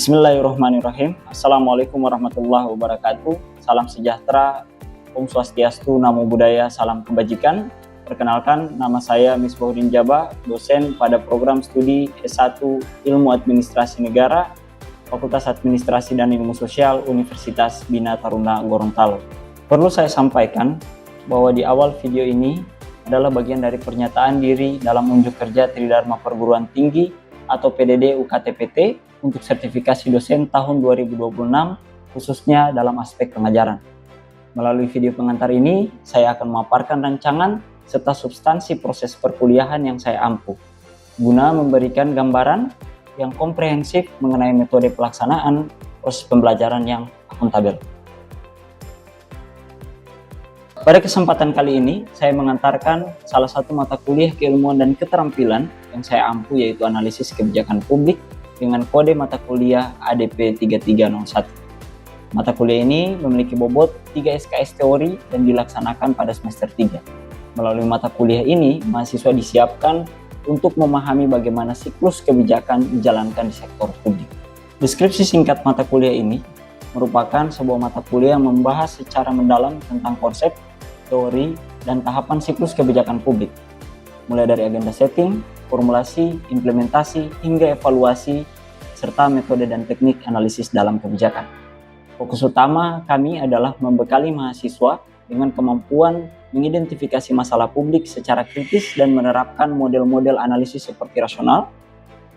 Bismillahirrahmanirrahim. Assalamualaikum warahmatullahi wabarakatuh. Salam sejahtera, Om Swastiastu, Namo Buddhaya, salam kebajikan. Perkenalkan, nama saya Misbahuddin Jaba, dosen pada program studi S1 Ilmu Administrasi Negara, Fakultas Administrasi dan Ilmu Sosial, Universitas Bina Taruna Gorontalo. Perlu saya sampaikan bahwa di awal video ini adalah bagian dari pernyataan diri dalam unjuk kerja Tridharma Perguruan Tinggi atau PDD UKT-PT untuk sertifikasi dosen tahun 2026, khususnya dalam aspek pengajaran. Melalui video pengantar ini, saya akan memaparkan rancangan serta substansi proses perkuliahan yang saya ampuh, guna memberikan gambaran yang komprehensif mengenai metode pelaksanaan proses pembelajaran yang akuntabel. Pada kesempatan kali ini, saya mengantarkan salah satu mata kuliah keilmuan dan keterampilan yang saya ampuh, yaitu analisis kebijakan publik dengan kode mata kuliah ADP 3301. Mata kuliah ini memiliki bobot 3 SKS teori dan dilaksanakan pada semester 3. Melalui mata kuliah ini, mahasiswa disiapkan untuk memahami bagaimana siklus kebijakan dijalankan di sektor publik. Deskripsi singkat mata kuliah ini merupakan sebuah mata kuliah yang membahas secara mendalam tentang konsep, teori, dan tahapan siklus kebijakan publik, mulai dari agenda setting, formulasi, implementasi, hingga evaluasi, serta metode dan teknik analisis dalam kebijakan. Fokus utama kami adalah membekali mahasiswa dengan kemampuan mengidentifikasi masalah publik secara kritis dan menerapkan model-model analisis seperti rasional,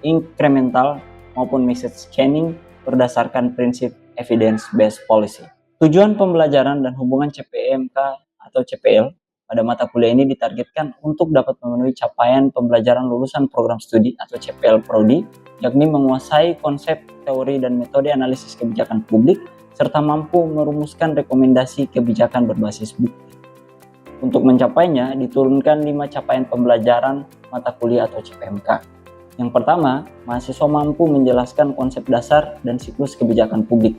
incremental, maupun message scanning berdasarkan prinsip evidence-based policy. Tujuan pembelajaran dan hubungan CPMK atau CPL pada mata kuliah ini ditargetkan untuk dapat memenuhi capaian pembelajaran lulusan program studi atau CPL Prodi, yakni menguasai konsep, teori, dan metode analisis kebijakan publik, serta mampu merumuskan rekomendasi kebijakan berbasis bukti. Untuk mencapainya, diturunkan 5 capaian pembelajaran mata kuliah atau CPMK. Yang pertama, mahasiswa mampu menjelaskan konsep dasar dan siklus kebijakan publik.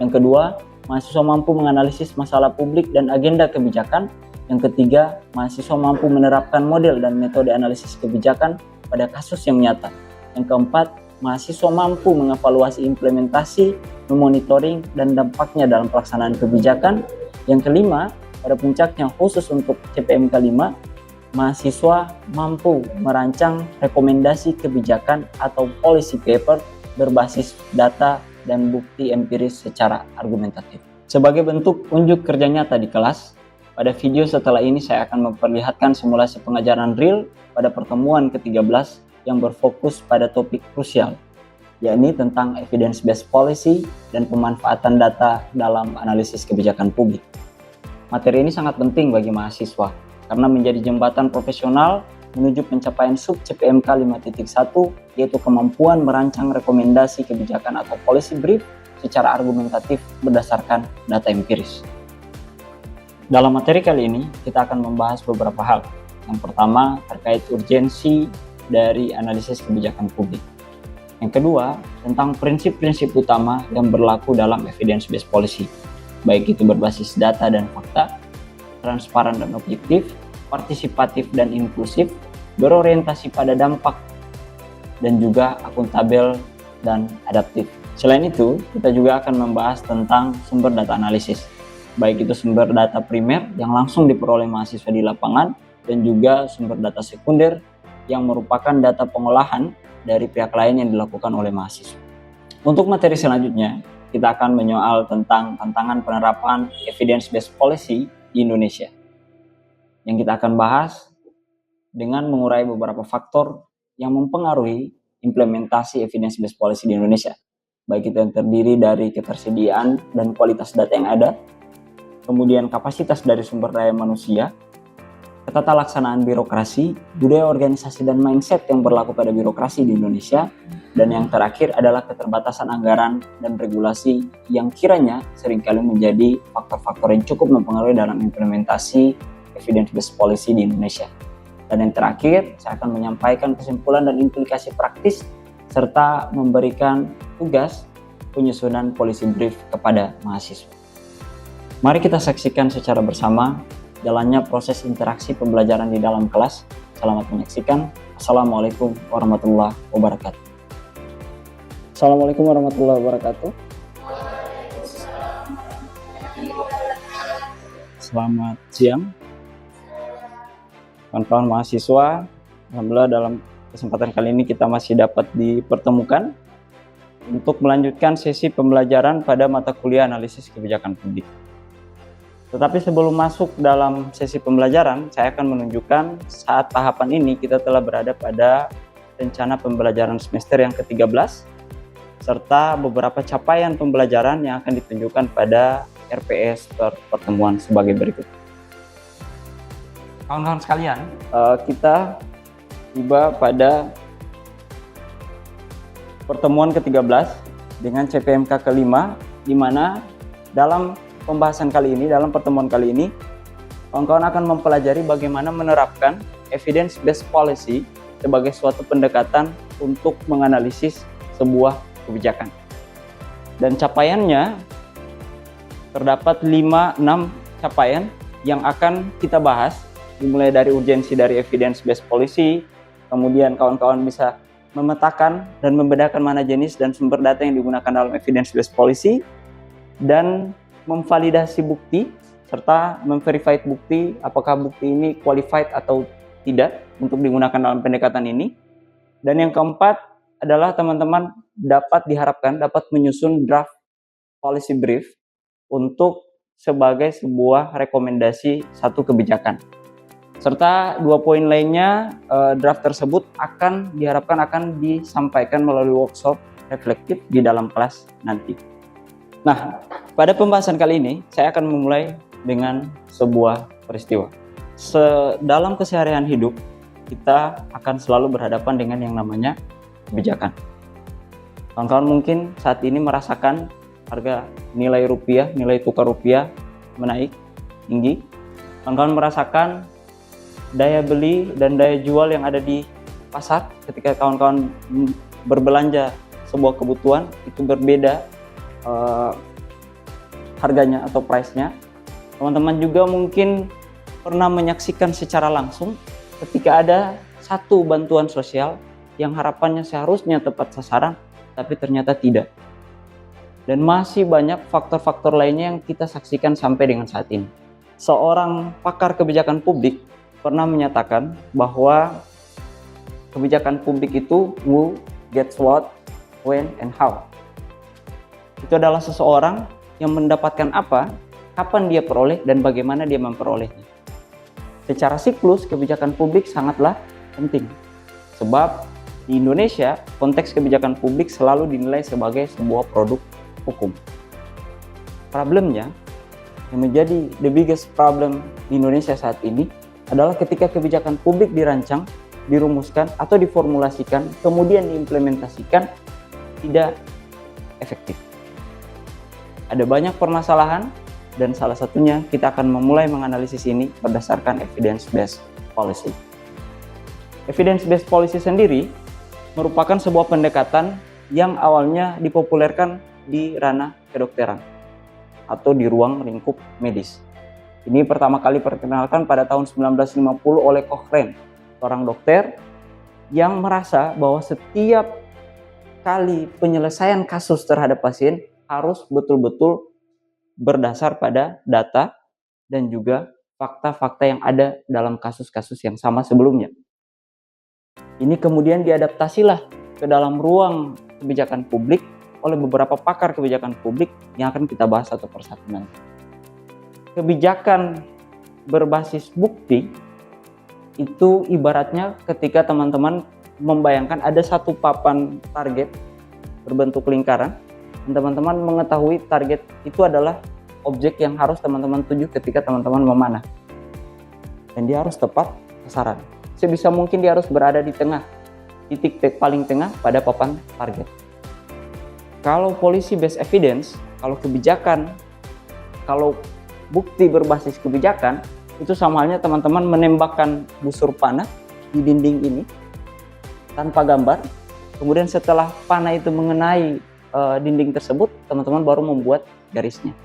Yang kedua, mahasiswa mampu menganalisis masalah publik dan agenda kebijakan. Yang ketiga, mahasiswa mampu menerapkan model dan metode analisis kebijakan pada kasus yang nyata. Yang keempat, mahasiswa mampu mengevaluasi implementasi, memonitoring, dan dampaknya dalam pelaksanaan kebijakan. Yang kelima, pada puncaknya khusus untuk CPMK 5, mahasiswa mampu merancang rekomendasi kebijakan atau policy paper berbasis data dan bukti empiris secara argumentatif. Sebagai bentuk unjuk kerja nyata di kelas, pada video setelah ini saya akan memperlihatkan simulasi pengajaran real pada pertemuan ke-13 yang berfokus pada topik krusial, yakni tentang evidence-based policy dan pemanfaatan data dalam analisis kebijakan publik. Materi ini sangat penting bagi mahasiswa karena menjadi jembatan profesional menuju pencapaian sub CPMK 5.1, yaitu kemampuan merancang rekomendasi kebijakan atau policy brief secara argumentatif berdasarkan data empiris. Dalam materi kali ini, kita akan membahas beberapa hal. Yang pertama, terkait urgensi dari analisis kebijakan publik. Yang kedua, tentang prinsip-prinsip utama yang berlaku dalam evidence-based policy, baik itu berbasis data dan fakta, transparan dan objektif, partisipatif dan inklusif, berorientasi pada dampak, dan juga akuntabel dan adaptif. Selain itu, kita juga akan membahas tentang sumber data analisis, baik itu sumber data primer yang langsung diperoleh mahasiswa di lapangan dan juga sumber data sekunder yang merupakan data pengolahan dari pihak lain yang dilakukan oleh mahasiswa. Untuk materi selanjutnya, kita akan menyoal tentang tantangan penerapan evidence-based policy di Indonesia, yang kita akan bahas dengan mengurai beberapa faktor yang mempengaruhi implementasi evidence-based policy di Indonesia, baik itu yang terdiri dari ketersediaan dan kualitas data yang ada, kemudian kapasitas dari sumber daya manusia, tata laksanaan birokrasi, budaya organisasi dan mindset yang berlaku pada birokrasi di Indonesia, dan yang terakhir adalah keterbatasan anggaran dan regulasi yang kiranya seringkali menjadi faktor-faktor yang cukup mempengaruhi dalam implementasi evidence-based policy di Indonesia. Dan yang terakhir, saya akan menyampaikan kesimpulan dan implikasi praktis serta memberikan tugas penyusunan policy brief kepada mahasiswa. Mari kita saksikan secara bersama jalannya proses interaksi pembelajaran di dalam kelas. Selamat menyaksikan. Assalamualaikum warahmatullahi wabarakatuh. Assalamualaikum warahmatullahi wabarakatuh. Selamat siang, kawan-kawan mahasiswa. Alhamdulillah dalam kesempatan kali ini kita masih dapat dipertemukan untuk melanjutkan sesi pembelajaran pada mata kuliah analisis kebijakan publik. Tetapi sebelum masuk dalam sesi pembelajaran, saya akan menunjukkan saat tahapan ini kita telah berada pada rencana pembelajaran semester yang ke-13, serta beberapa capaian pembelajaran yang akan ditunjukkan pada RPS pertemuan sebagai berikut. Kawan-kawan sekalian, kita tiba pada pertemuan ke-13 dengan CPMK ke-5, di mana dalam pembahasan kali ini, dalam pertemuan kali ini, kawan-kawan akan mempelajari bagaimana menerapkan evidence-based policy sebagai suatu pendekatan untuk menganalisis sebuah kebijakan. Dan capaiannya terdapat 5-6 capaian yang akan kita bahas, dimulai dari urgensi dari evidence-based policy, kemudian kawan-kawan bisa memetakan dan membedakan mana jenis dan sumber data yang digunakan dalam evidence-based policy, dan memvalidasi bukti, serta memverified bukti, apakah bukti ini qualified atau tidak untuk digunakan dalam pendekatan ini. Dan yang keempat adalah teman-teman diharapkan dapat menyusun draft policy brief untuk sebagai sebuah rekomendasi satu kebijakan. Serta 2 poin lainnya, draft tersebut diharapkan akan disampaikan melalui workshop reflektif di dalam kelas nanti. Nah, pada pembahasan kali ini saya akan memulai dengan sebuah peristiwa. Dalam keseharian hidup, kita akan selalu berhadapan dengan yang namanya kebijakan. Kawan-kawan mungkin saat ini merasakan harga nilai rupiah, nilai tukar rupiah menaik tinggi. Kawan-kawan merasakan daya beli dan daya jual yang ada di pasar ketika kawan-kawan berbelanja sebuah kebutuhan itu berbeda harganya atau price-nya. Teman-teman juga mungkin pernah menyaksikan secara langsung ketika ada satu bantuan sosial yang harapannya seharusnya tepat sasaran, tapi ternyata tidak. Dan masih banyak faktor-faktor lainnya yang kita saksikan sampai dengan saat ini. Seorang pakar kebijakan publik pernah menyatakan bahwa kebijakan publik itu who gets what, when, and how. Itu adalah seseorang yang mendapatkan apa, kapan dia peroleh, dan bagaimana dia memperolehnya. Secara siklus, kebijakan publik sangatlah penting. Sebab di Indonesia, konteks kebijakan publik selalu dinilai sebagai sebuah produk hukum. Problemnya, yang menjadi the biggest problem di Indonesia saat ini, adalah ketika kebijakan publik dirancang, dirumuskan, atau diformulasikan, kemudian diimplementasikan, tidak efektif. Ada banyak permasalahan, dan salah satunya kita akan memulai menganalisis ini berdasarkan evidence-based policy. Evidence-based policy sendiri merupakan sebuah pendekatan yang awalnya dipopulerkan di ranah kedokteran atau di ruang lingkup medis. Ini pertama kali diperkenalkan pada tahun 1950 oleh Cochrane, seorang dokter yang merasa bahwa setiap kali penyelesaian kasus terhadap pasien harus betul-betul berdasar pada data dan juga fakta-fakta yang ada dalam kasus-kasus yang sama sebelumnya. Ini kemudian diadaptasilah ke dalam ruang kebijakan publik oleh beberapa pakar kebijakan publik yang akan kita bahas satu persatu nanti. Kebijakan berbasis bukti itu ibaratnya ketika teman-teman membayangkan ada satu papan target berbentuk lingkaran, dan teman-teman mengetahui target itu adalah objek yang harus teman-teman tuju ketika teman-teman memanah. Dan dia harus tepat sasaran. Sebisa mungkin dia harus berada di tengah, titik paling tengah pada papan target. Kalau policy based evidence, kalau kebijakan, kalau bukti berbasis kebijakan, itu sama halnya teman-teman menembakkan busur panah di dinding ini tanpa gambar. Kemudian setelah panah itu mengenai dinding tersebut, teman-teman baru membuat garisnya.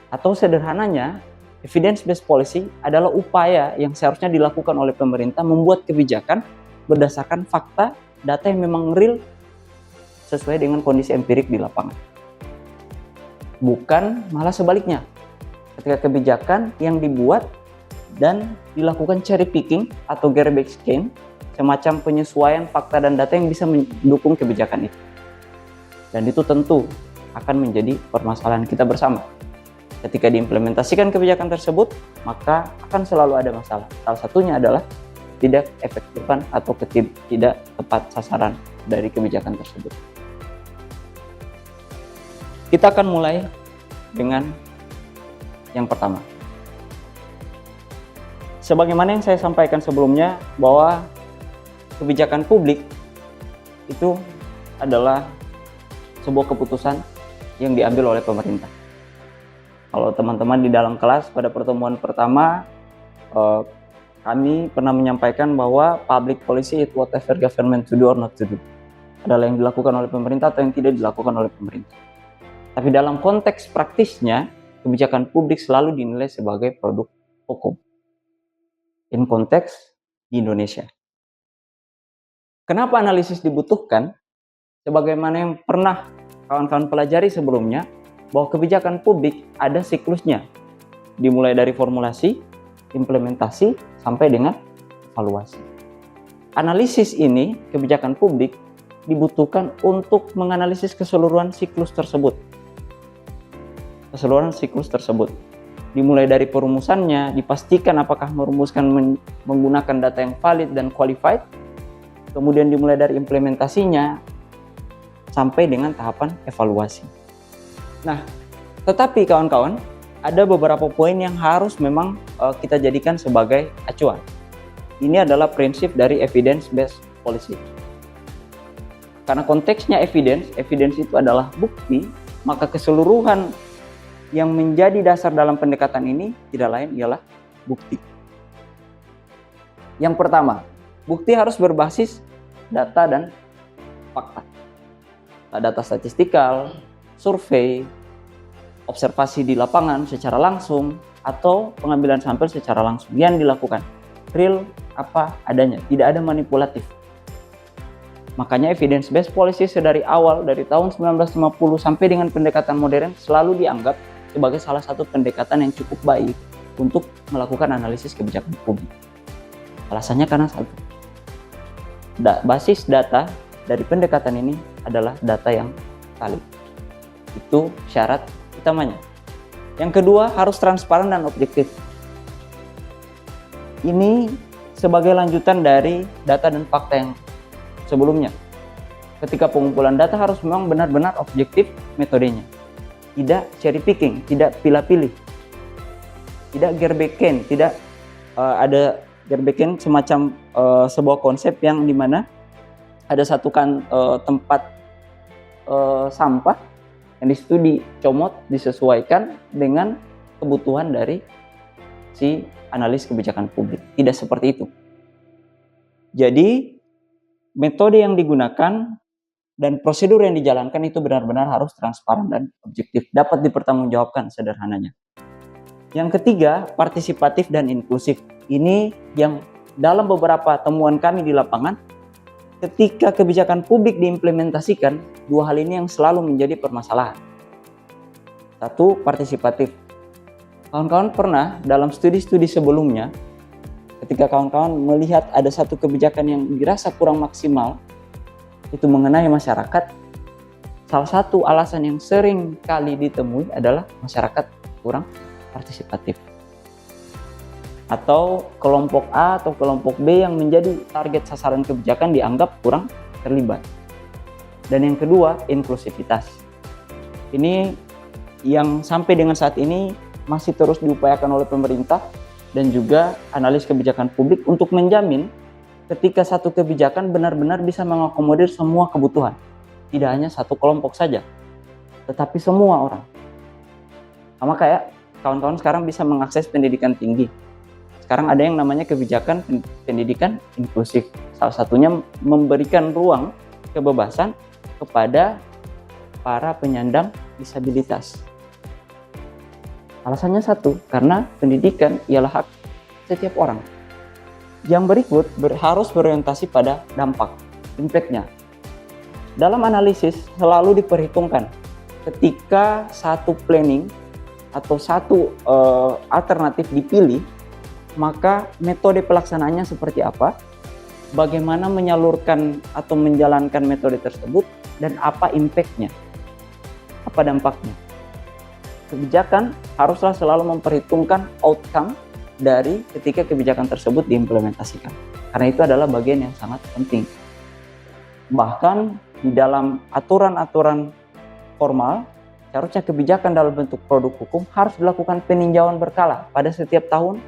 Atau sederhananya, evidence-based policy adalah upaya yang seharusnya dilakukan oleh pemerintah membuat kebijakan berdasarkan fakta, data yang memang real sesuai dengan kondisi empirik di lapangan. Bukan malah sebaliknya. Ketika kebijakan yang dibuat dan dilakukan cherry picking atau garbage can, semacam penyesuaian fakta dan data yang bisa mendukung kebijakan itu. Dan itu tentu akan menjadi permasalahan kita bersama. Ketika diimplementasikan kebijakan tersebut, maka akan selalu ada masalah. Salah satunya adalah tidak efektifan atau tidak tepat sasaran dari kebijakan tersebut. Kita akan mulai dengan yang pertama. Sebagaimana yang saya sampaikan sebelumnya, bahwa kebijakan publik itu adalah sebuah keputusan yang diambil oleh pemerintah. Kalau teman-teman di dalam kelas pada pertemuan pertama, kami pernah menyampaikan bahwa public policy is whatever government to do or not to do. Adalah yang dilakukan oleh pemerintah atau yang tidak dilakukan oleh pemerintah. Tapi dalam konteks praktisnya, kebijakan publik selalu dinilai sebagai produk hukum. In konteks di Indonesia. Kenapa analisis dibutuhkan? Sebagaimana yang pernah kawan-kawan pelajari sebelumnya, bahwa kebijakan publik ada siklusnya. Dimulai dari formulasi, implementasi, sampai dengan evaluasi. Analisis ini, kebijakan publik, dibutuhkan untuk menganalisis keseluruhan siklus tersebut. Dimulai dari perumusannya, dipastikan apakah merumuskan menggunakan data yang valid dan qualified, kemudian dimulai dari implementasinya, sampai dengan tahapan evaluasi. Nah, tetapi kawan-kawan, ada beberapa poin yang harus memang kita jadikan sebagai acuan. Ini adalah prinsip dari evidence-based policy. Karena konteksnya evidence itu adalah bukti, maka keseluruhan yang menjadi dasar dalam pendekatan ini tidak lain ialah bukti. Yang pertama, bukti harus berbasis data dan fakta. Data statistikal, survei, observasi di lapangan secara langsung, atau pengambilan sampel secara langsung yang dilakukan. Real apa adanya, tidak ada manipulatif. Makanya evidence-based policy sedari awal, dari tahun 1950 sampai dengan pendekatan modern, selalu dianggap sebagai salah satu pendekatan yang cukup baik untuk melakukan analisis kebijakan publik. Alasannya karena satu, basis data dari pendekatan ini adalah data yang valid. Itu syarat utamanya. Yang kedua, harus transparan dan objektif. Ini sebagai lanjutan dari data dan fakta yang sebelumnya. Ketika pengumpulan data harus memang benar-benar objektif metodenya. Tidak cherry picking, tidak pilih-pilih. Tidak garbage can, tidak ada garbage can semacam sebuah konsep yang dimana ada satu tempat sampah yang di situ dicomot, disesuaikan dengan kebutuhan dari si analis kebijakan publik. Tidak seperti itu. Jadi metode yang digunakan dan prosedur yang dijalankan itu benar-benar harus transparan dan objektif, dapat dipertanggungjawabkan sederhananya. Yang ketiga, partisipatif dan inklusif. Ini yang dalam beberapa temuan kami di lapangan, ketika kebijakan publik diimplementasikan, dua hal ini yang selalu menjadi permasalahan. Satu, partisipatif. Kawan-kawan pernah dalam studi-studi sebelumnya, ketika kawan-kawan melihat ada satu kebijakan yang dirasa kurang maksimal, itu mengenai masyarakat, salah satu alasan yang sering kali ditemui adalah masyarakat kurang partisipatif. Atau kelompok A atau kelompok B yang menjadi target sasaran kebijakan dianggap kurang terlibat. Dan yang kedua, inklusivitas. Ini yang sampai dengan saat ini masih terus diupayakan oleh pemerintah dan juga analis kebijakan publik untuk menjamin ketika satu kebijakan benar-benar bisa mengakomodir semua kebutuhan. Tidak hanya satu kelompok saja, tetapi semua orang. Sama kayak kawan-kawan sekarang bisa mengakses pendidikan tinggi. Sekarang ada yang namanya kebijakan pendidikan inklusif. Salah satunya memberikan ruang kebebasan kepada para penyandang disabilitas. Alasannya satu, karena pendidikan ialah hak setiap orang. Yang berikut harus berorientasi pada dampak, impact-nya. dalam analisis selalu diperhitungkan ketika satu planning atau satu alternatif dipilih, maka metode pelaksanaannya seperti apa, bagaimana menyalurkan atau menjalankan metode tersebut, dan apa impact-nya, apa dampaknya. Kebijakan haruslah selalu memperhitungkan outcome dari ketika kebijakan tersebut diimplementasikan, karena itu adalah bagian yang sangat penting. Bahkan di dalam aturan-aturan formal, seharusnya kebijakan dalam bentuk produk hukum harus dilakukan peninjauan berkala pada setiap tahun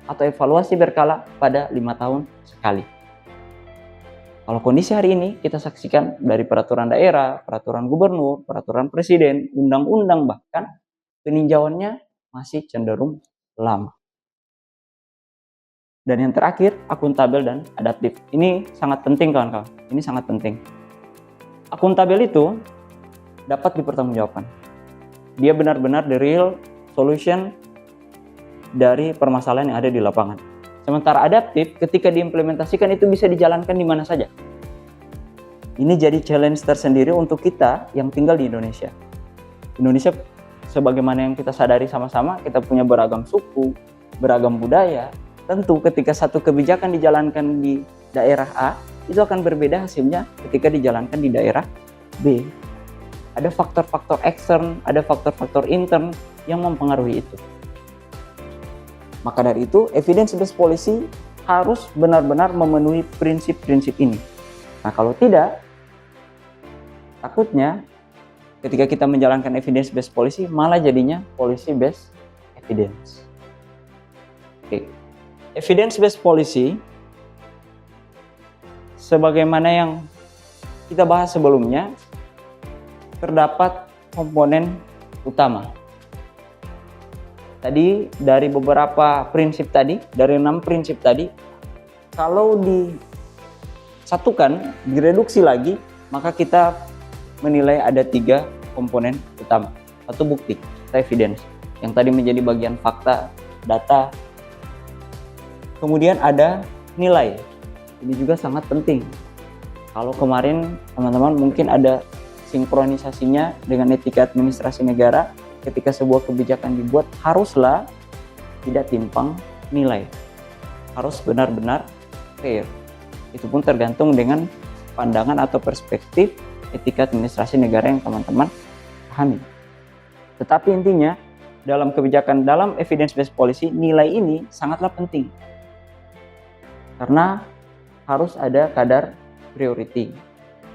atau evaluasi berkala pada 5 tahun sekali. Kalau kondisi hari ini kita saksikan dari peraturan daerah, peraturan gubernur, peraturan presiden, undang-undang, bahkan peninjauannya masih cenderung lama. Dan yang terakhir, akuntabel dan adaptif. Ini sangat penting kawan-kawan, ini sangat penting. Akuntabel itu dapat dipertanggungjawabkan. Dia benar-benar the real solution dari permasalahan yang ada di lapangan. Sementara adaptif, ketika diimplementasikan itu bisa dijalankan di mana saja. Ini jadi challenge tersendiri untuk kita yang tinggal di Indonesia. Indonesia, sebagaimana yang kita sadari sama-sama, kita punya beragam suku, beragam budaya. Tentu ketika satu kebijakan dijalankan di daerah A, itu akan berbeda hasilnya ketika dijalankan di daerah B. Ada faktor-faktor ekstern, ada faktor-faktor intern yang mempengaruhi itu. Maka dari itu, evidence-based policy harus benar-benar memenuhi prinsip-prinsip ini. Nah, kalau tidak, takutnya ketika kita menjalankan evidence-based policy, malah jadinya policy-based evidence. Oke. Evidence-based policy, sebagaimana yang kita bahas sebelumnya, terdapat komponen utama. Tadi dari beberapa prinsip tadi, dari 6 prinsip tadi, kalau disatukan, direduksi lagi, maka kita menilai ada 3 komponen utama. Satu bukti, evidence, yang tadi menjadi bagian fakta, data. Kemudian ada nilai, ini juga sangat penting. Kalau kemarin teman-teman mungkin ada sinkronisasinya dengan etika administrasi negara, ketika sebuah kebijakan dibuat haruslah tidak timpang nilai, harus benar-benar fair. Itu pun tergantung dengan pandangan atau perspektif etika administrasi negara yang teman-teman pahami. Tetapi intinya dalam kebijakan, dalam evidence-based policy, nilai ini sangatlah penting karena harus ada kadar priority,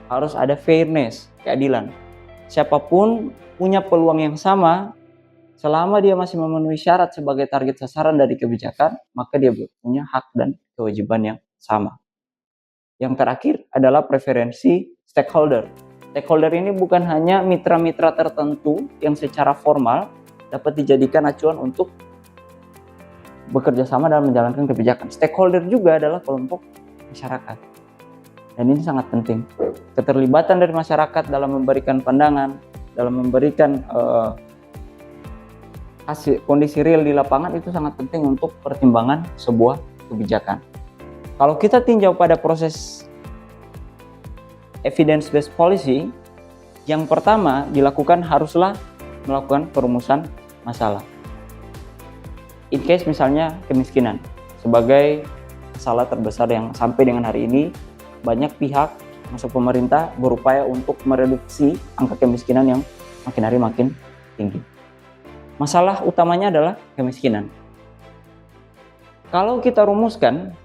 harus ada fairness, keadilan. Siapapun punya peluang yang sama, selama dia masih memenuhi syarat sebagai target sasaran dari kebijakan, maka dia punya hak dan kewajiban yang sama. Yang terakhir adalah preferensi stakeholder. Stakeholder ini bukan hanya mitra-mitra tertentu yang secara formal dapat dijadikan acuan untuk bekerja sama dalam menjalankan kebijakan. Stakeholder juga adalah kelompok masyarakat. Dan ini sangat penting. Keterlibatan dari masyarakat dalam memberikan pandangan, dalam memberikan hasil kondisi real di lapangan itu sangat penting untuk pertimbangan sebuah kebijakan. Kalau kita tinjau pada proses evidence-based policy, yang pertama dilakukan haruslah melakukan perumusan masalah. In case misalnya kemiskinan sebagai masalah terbesar yang sampai dengan hari ini, banyak pihak masuk pemerintah berupaya untuk mereduksi angka kemiskinan yang makin hari makin tinggi. Masalah utamanya adalah kemiskinan. Kalau kita rumuskan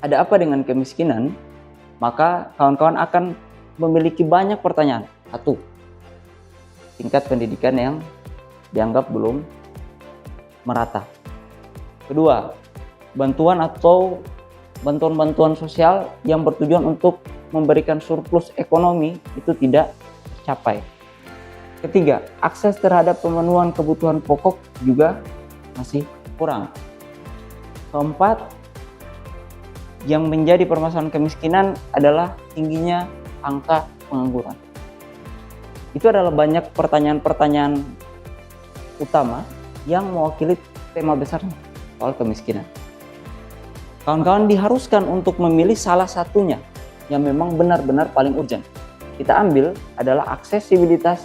ada apa dengan kemiskinan, maka kawan-kawan akan memiliki banyak pertanyaan. Satu, tingkat pendidikan yang dianggap belum merata. Kedua, bantuan sosial yang bertujuan untuk memberikan surplus ekonomi itu tidak tercapai. Ketiga, akses terhadap pemenuhan kebutuhan pokok juga masih kurang. Keempat, yang menjadi permasalahan kemiskinan adalah tingginya angka pengangguran. Itu adalah banyak pertanyaan-pertanyaan utama yang mewakili tema besarnya soal kemiskinan. Kawan-kawan diharuskan untuk memilih salah satunya yang memang benar-benar paling urgent. Kita ambil adalah aksesibilitas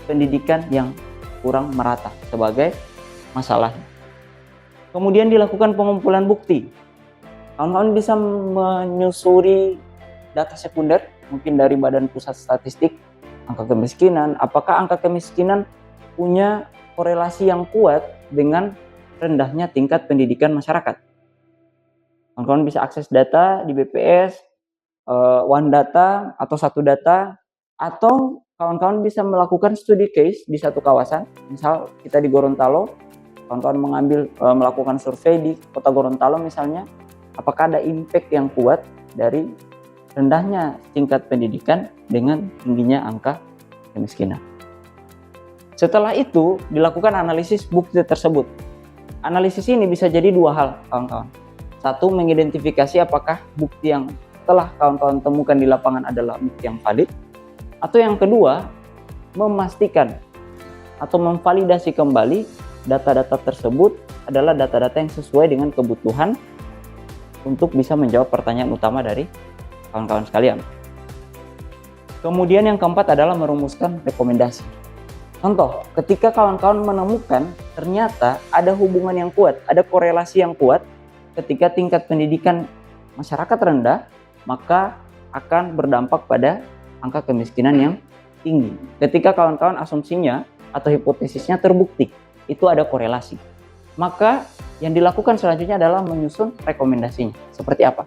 pendidikan yang kurang merata sebagai masalah. Kemudian dilakukan pengumpulan bukti. Kawan-kawan bisa menyusuri data sekunder, mungkin dari Badan Pusat Statistik, angka kemiskinan. Apakah angka kemiskinan punya korelasi yang kuat dengan rendahnya tingkat pendidikan masyarakat? Kawan-kawan bisa akses data di BPS, One Data atau Satu Data, atau kawan-kawan bisa melakukan studi case di satu kawasan. Misal kita di Gorontalo, kawan-kawan melakukan survei di kota Gorontalo misalnya, apakah ada impact yang kuat dari rendahnya tingkat pendidikan dengan tingginya angka kemiskinan. Setelah itu dilakukan analisis bukti tersebut. Analisis ini bisa jadi dua hal, kawan-kawan. Satu, mengidentifikasi apakah bukti yang telah kawan-kawan temukan di lapangan adalah bukti yang valid, atau yang kedua, memastikan atau memvalidasi kembali data-data tersebut adalah data-data yang sesuai dengan kebutuhan untuk bisa menjawab pertanyaan utama dari kawan-kawan sekalian. Kemudian yang keempat adalah merumuskan rekomendasi. Contoh, ketika kawan-kawan menemukan ternyata ada hubungan yang kuat, ada korelasi yang kuat ketika tingkat pendidikan masyarakat rendah, maka akan berdampak pada angka kemiskinan yang tinggi. Ketika kawan-kawan asumsinya atau hipotesisnya terbukti, itu ada korelasi. Maka yang dilakukan selanjutnya adalah menyusun rekomendasinya. Seperti apa?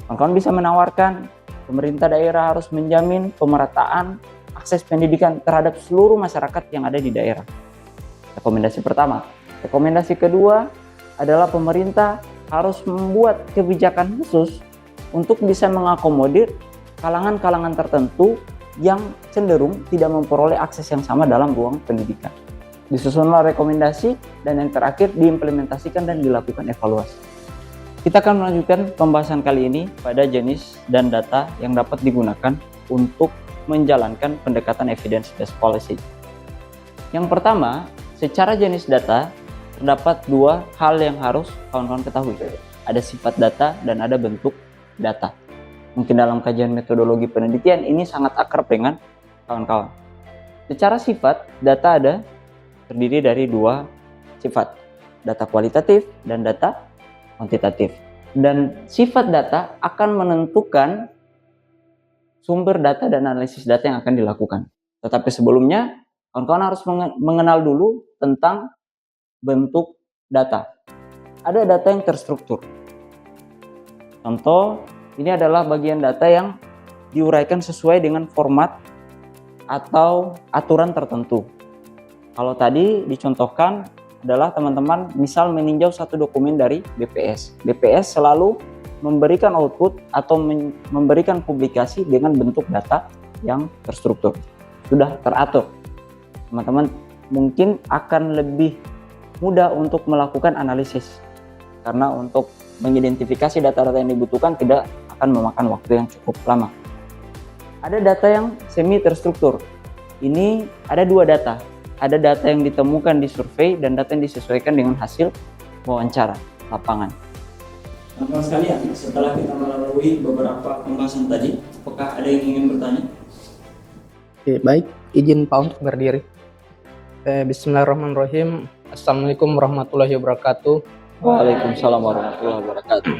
Kawan-kawan bisa menawarkan pemerintah daerah harus menjamin pemerataan akses pendidikan terhadap seluruh masyarakat yang ada di daerah. Rekomendasi pertama. Rekomendasi kedua adalah pemerintah harus membuat kebijakan khusus untuk bisa mengakomodir kalangan-kalangan tertentu yang cenderung tidak memperoleh akses yang sama dalam ruang pendidikan. Disusunlah rekomendasi dan yang terakhir diimplementasikan dan dilakukan evaluasi. Kita akan melanjutkan pembahasan kali ini pada jenis dan data yang dapat digunakan untuk menjalankan pendekatan evidence-based policy. Yang pertama, secara jenis data terdapat dua hal yang harus kawan-kawan ketahui. Ada sifat data dan ada bentuk data. Mungkin dalam kajian metodologi penelitian ini sangat akrab dengan kawan-kawan. Secara sifat, data terdiri dari dua sifat, data kualitatif dan data kuantitatif. Dan sifat data akan menentukan sumber data dan analisis data yang akan dilakukan. Tetapi sebelumnya, kawan-kawan harus mengenal dulu tentang bentuk data. Ada data yang terstruktur. Contoh, ini adalah bagian data yang diuraikan sesuai dengan format atau aturan tertentu. Kalau tadi dicontohkan adalah teman-teman misal meninjau satu dokumen dari BPS. BPS selalu memberikan output atau memberikan publikasi dengan bentuk data yang terstruktur. Sudah teratur. Teman-teman mungkin akan lebih mudah untuk melakukan analisis. Karena untuk mengidentifikasi data-data yang dibutuhkan tidak akan memakan waktu yang cukup lama. Ada data yang semi terstruktur. Ini ada dua data. Ada data yang ditemukan di survei dan data yang disesuaikan dengan hasil wawancara lapangan. Teman-teman sekalian, setelah kita melalui beberapa pembahasan tadi, apakah ada yang ingin bertanya? Oke, baik, izin Pak untuk berdiri. Bismillahirrahmanirrahim. Assalamualaikum warahmatullahi wabarakatuh. Waalaikumsalam warahmatullahi wabarakatuh.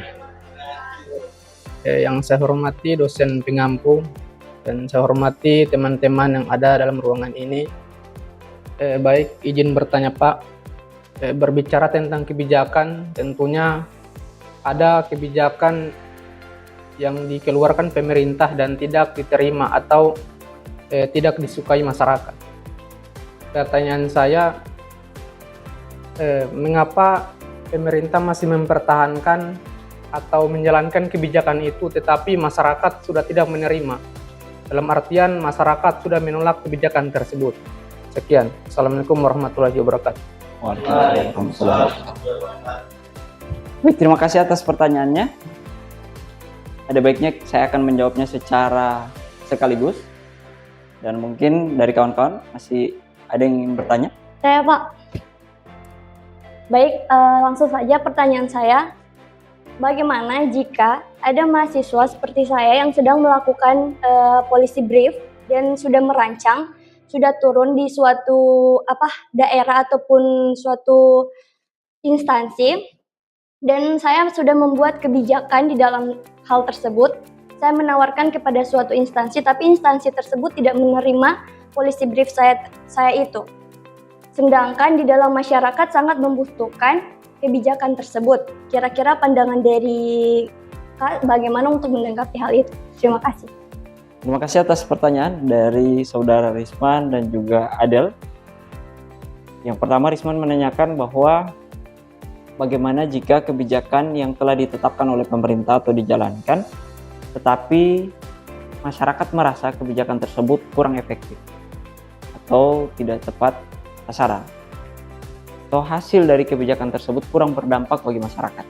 Yang saya hormati dosen pengampu dan saya hormati teman-teman yang ada dalam ruangan ini. Baik, izin bertanya Pak. Berbicara tentang kebijakan, tentunya ada kebijakan yang dikeluarkan pemerintah dan tidak diterima atau tidak disukai masyarakat. Pertanyaan saya, mengapa pemerintah masih mempertahankan atau menjalankan kebijakan itu tetapi masyarakat sudah tidak menerima? Dalam artian masyarakat sudah menolak kebijakan tersebut. Sekian. Assalamualaikum warahmatullahi wabarakatuh. Waalaikumsalam. Baik, terima kasih atas pertanyaannya. Ada baiknya saya akan menjawabnya secara sekaligus. Dan mungkin dari kawan-kawan masih ada yang ingin bertanya? Saya Pak. Baik, langsung saja pertanyaan saya. bagaimana jika ada mahasiswa seperti saya yang sedang melakukan policy brief dan sudah merancang, sudah turun di suatu daerah ataupun suatu instansi, dan saya sudah membuat kebijakan di dalam hal tersebut. Saya menawarkan kepada suatu instansi, tapi instansi tersebut tidak menerima policy brief saya itu. Sedangkan di dalam masyarakat sangat membutuhkan kebijakan tersebut. Kira-kira pandangan dari Kak bagaimana untuk menanggapi hal itu? Terima kasih. Terima kasih atas pertanyaan dari saudara Risman dan juga Adel. Yang pertama, Risman menanyakan bahwa bagaimana jika kebijakan yang telah ditetapkan oleh pemerintah atau dijalankan, tetapi masyarakat merasa kebijakan tersebut kurang efektif atau tidak tepat sasaran, atau hasil dari kebijakan tersebut kurang berdampak bagi masyarakat.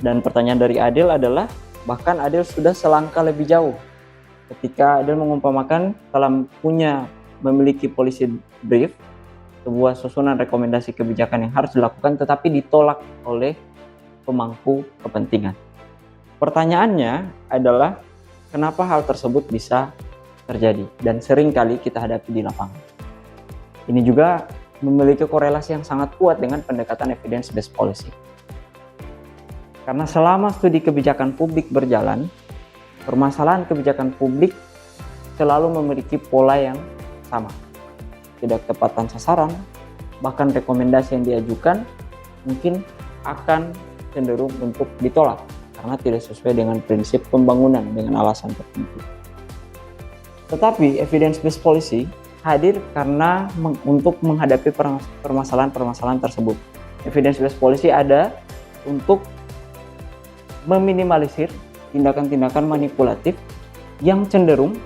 Dan pertanyaan dari Adel adalah, bahkan Adel sudah selangkah lebih jauh ketika Adel mengumpamakan telah memiliki policy brief, sebuah susunan rekomendasi kebijakan yang harus dilakukan tetapi ditolak oleh pemangku kepentingan. Pertanyaannya adalah, kenapa hal tersebut bisa terjadi dan sering kali kita hadapi di lapangan. Ini juga memiliki korelasi yang sangat kuat dengan pendekatan evidence-based policy. Karena selama studi kebijakan publik berjalan, permasalahan kebijakan publik selalu memiliki pola yang sama. Tidak tepatan sasaran, bahkan rekomendasi yang diajukan mungkin akan cenderung untuk ditolak karena tidak sesuai dengan prinsip pembangunan dengan alasan tertentu. Tetapi evidence-based policy hadir karena untuk menghadapi permasalahan-permasalahan tersebut. Evidence-based policy ada untuk meminimalisir tindakan-tindakan manipulatif yang cenderung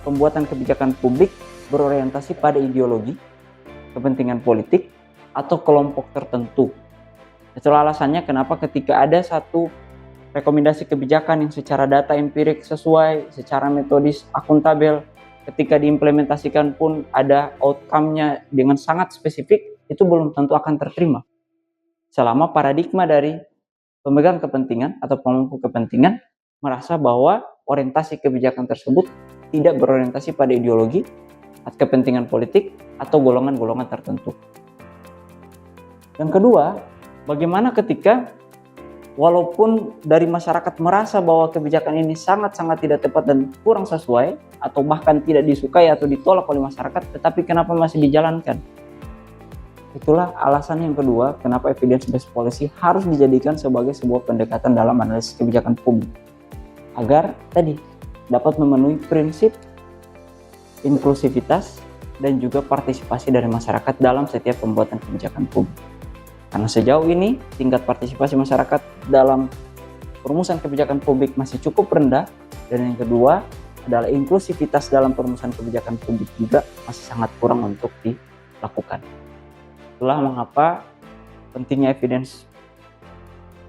pembuatan kebijakan publik berorientasi pada ideologi, kepentingan politik, atau kelompok tertentu. Itulah alasannya kenapa ketika ada satu rekomendasi kebijakan yang secara data empirik sesuai, secara metodis akuntabel, ketika diimplementasikan pun ada outcome-nya dengan sangat spesifik, itu belum tentu akan terterima. Selama paradigma dari pemegang kepentingan atau pemangku kepentingan merasa bahwa orientasi kebijakan tersebut tidak berorientasi pada ideologi, kepentingan politik, atau golongan-golongan tertentu. Yang kedua, bagaimana ketika walaupun dari masyarakat merasa bahwa kebijakan ini sangat-sangat tidak tepat dan kurang sesuai, atau bahkan tidak disukai atau ditolak oleh masyarakat, tetapi kenapa masih dijalankan? Itulah alasan yang kedua kenapa evidence-based policy harus dijadikan sebagai sebuah pendekatan dalam analisis kebijakan publik, agar tadi dapat memenuhi prinsip inklusivitas dan juga partisipasi dari masyarakat dalam setiap pembuatan kebijakan publik. Karena sejauh ini tingkat partisipasi masyarakat dalam perumusan kebijakan publik masih cukup rendah, dan yang kedua adalah inklusivitas dalam perumusan kebijakan publik juga masih sangat kurang untuk dilakukan. Itulah mengapa pentingnya evidence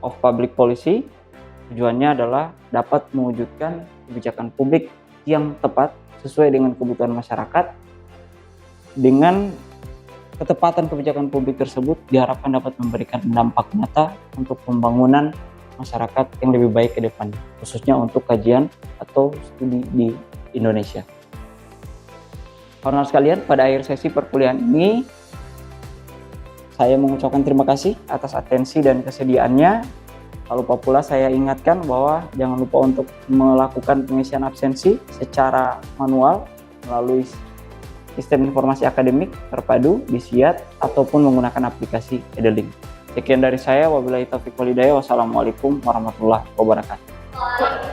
of public policy. Tujuannya adalah dapat mewujudkan kebijakan publik yang tepat sesuai dengan kebutuhan masyarakat. Dengan ketepatan kebijakan publik tersebut diharapkan dapat memberikan dampak nyata untuk pembangunan masyarakat yang lebih baik ke depan, khususnya untuk kajian atau studi di Indonesia. Kawan-kawan sekalian, pada akhir sesi perkuliahan ini saya mengucapkan terima kasih atas atensi dan kesediaannya. Tak lupa pula saya ingatkan bahwa jangan lupa untuk melakukan pengisian absensi secara manual melalui sistem informasi akademik terpadu di SIAT ataupun menggunakan aplikasi Edelink. Sekian dari saya, wabillahi taufiq wal hidayah. Wassalamualaikum warahmatullahi wabarakatuh.